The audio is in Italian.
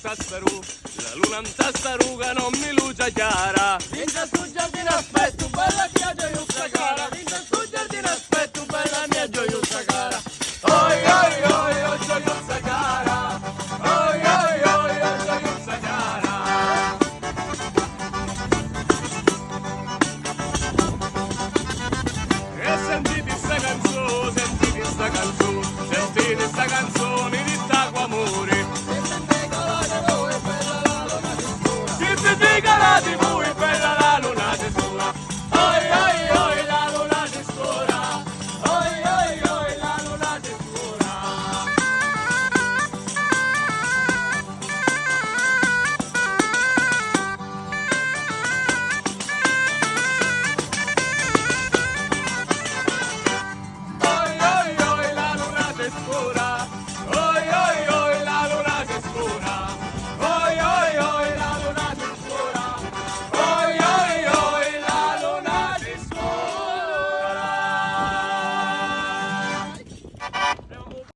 tassaru, la luna in tassaruga non mi luce chiara. Vince sul giardino aspetto, bella mia gioiuzza cara. Vince sul giardino aspetto, bella mia gioiuzza cara. Oi oi oi oi gioiuzza cara. Oi oi oi oi gioiuzza cara. E sentite sta canzone, sentite sta canzone, sentite sta canzone di sta amore. Si dica la TV è bella la luna di sola. Oi oi oi la luna di sola. Oi oi oi la luna di sola. Oi oi oi la luna di sola.